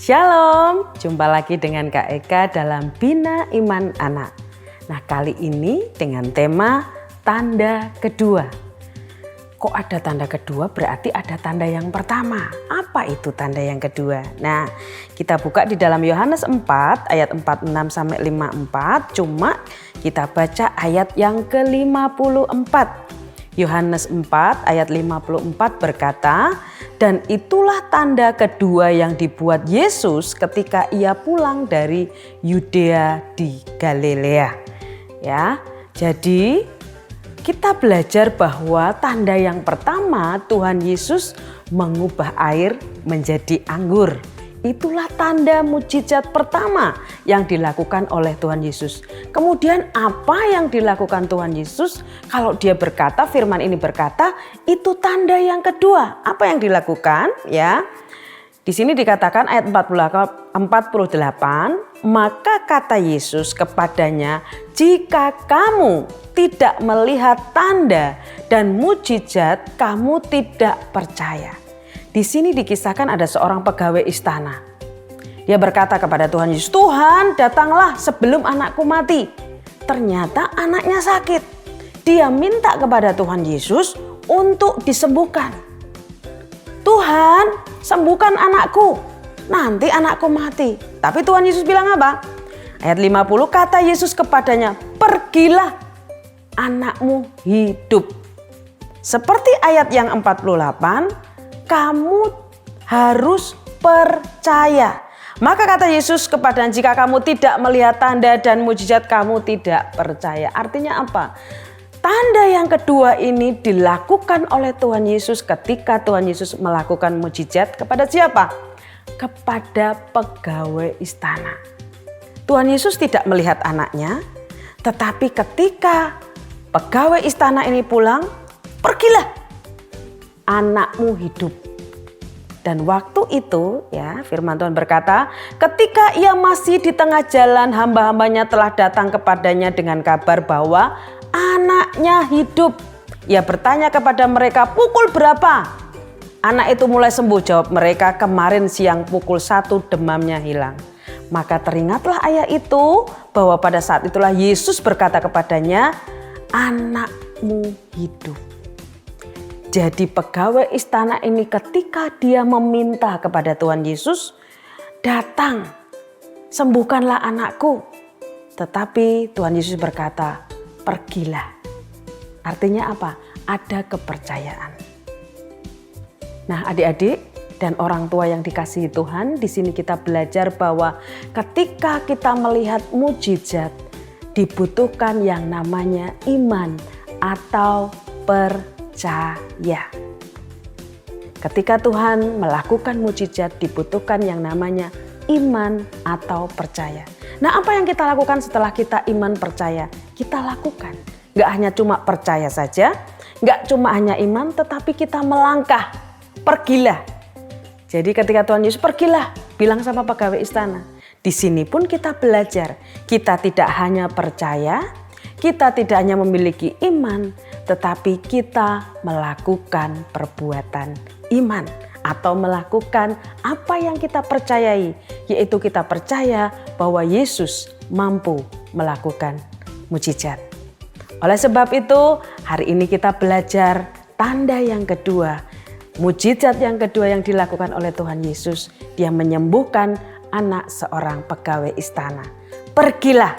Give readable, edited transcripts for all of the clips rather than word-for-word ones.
Shalom, jumpa lagi dengan Kak Eka dalam Bina Iman Anak. Nah, kali ini dengan tema tanda kedua. Kok ada tanda kedua? Berarti ada tanda yang pertama. Apa itu tanda yang kedua? Nah, kita buka di dalam Yohanes 4 ayat 46 sampai 54. Cuma kita baca ayat yang ke-54. Yohanes 4 ayat 54 berkata, "Dan itulah tanda kedua yang dibuat Yesus ketika ia pulang dari Yudea di Galilea." Ya, jadi kita belajar bahwa tanda yang pertama Tuhan Yesus mengubah air menjadi anggur. Itulah tanda mukjizat pertama yang dilakukan oleh Tuhan Yesus. Kemudian apa yang dilakukan Tuhan Yesus? Kalau dia berkata, firman ini berkata, itu tanda yang kedua. Apa yang dilakukan? Ya, di sini dikatakan ayat 48, maka kata Yesus kepadanya, jika kamu tidak melihat tanda dan mukjizat, kamu tidak percaya. Di sini dikisahkan ada seorang pegawai istana. Dia berkata kepada Tuhan Yesus, "Tuhan, datanglah sebelum anakku mati." Ternyata anaknya sakit. Dia minta kepada Tuhan Yesus untuk disembuhkan. "Tuhan, sembuhkan anakku, nanti anakku mati." Tapi Tuhan Yesus bilang apa? Ayat 50, kata Yesus kepadanya, "Pergilah, anakmu hidup." Seperti ayat yang 48, kamu harus percaya. Maka kata Yesus kepadanya, jika kamu tidak melihat tanda dan mukjizat, kamu tidak percaya. Artinya apa? Tanda yang kedua ini dilakukan oleh Tuhan Yesus ketika Tuhan Yesus melakukan mukjizat kepada siapa? Kepada pegawai istana. Tuhan Yesus tidak melihat anaknya, tetapi ketika pegawai istana ini pulang, pergilah, anakmu hidup. Dan waktu itu ya firman Tuhan berkata, ketika ia masih di tengah jalan, hamba-hambanya telah datang kepadanya dengan kabar bahwa anaknya hidup. Ia bertanya kepada mereka, pukul berapa? Anak itu mulai sembuh, jawab mereka, kemarin siang pukul 1 demamnya hilang. Maka teringatlah ayat itu bahwa pada saat itulah Yesus berkata kepadanya, anakmu hidup. Jadi pegawai istana ini ketika dia meminta kepada Tuhan Yesus, datang, sembuhkanlah anakku. Tetapi Tuhan Yesus berkata, pergilah. Artinya apa? Ada kepercayaan. Nah, adik-adik dan orang tua yang dikasihi Tuhan, di sini kita belajar bahwa ketika kita melihat mukjizat, dibutuhkan yang namanya iman atau percaya. Ketika Tuhan melakukan mukjizat, dibutuhkan yang namanya iman atau percaya. Nah, apa yang kita lakukan setelah kita iman percaya? Kita lakukan. Gak hanya cuma percaya saja, gak cuma hanya iman, tetapi kita melangkah. Pergilah. Jadi ketika Tuhan Yesus pergilah, bilang sama pegawai istana. Di sini pun kita belajar. Kita tidak hanya percaya, kita tidak hanya memiliki iman, tetapi kita melakukan perbuatan iman atau melakukan apa yang kita percayai, yaitu kita percaya bahwa Yesus mampu melakukan mukjizat. Oleh sebab itu, hari ini kita belajar tanda yang kedua, mukjizat yang kedua yang dilakukan oleh Tuhan Yesus. Dia menyembuhkan anak seorang pegawai istana. Pergilah,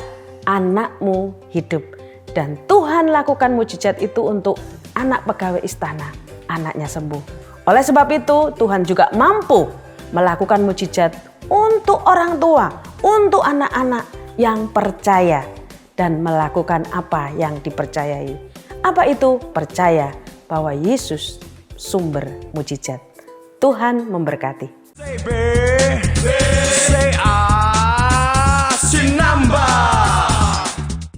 anakmu hidup. Dan Tuhan lakukan mukjizat itu untuk anak pegawai istana, anaknya sembuh. Oleh sebab itu Tuhan juga mampu melakukan mukjizat untuk orang tua, untuk anak-anak yang percaya dan melakukan apa yang dipercayai. Apa itu? Percaya bahwa Yesus sumber mukjizat. Tuhan memberkati. Say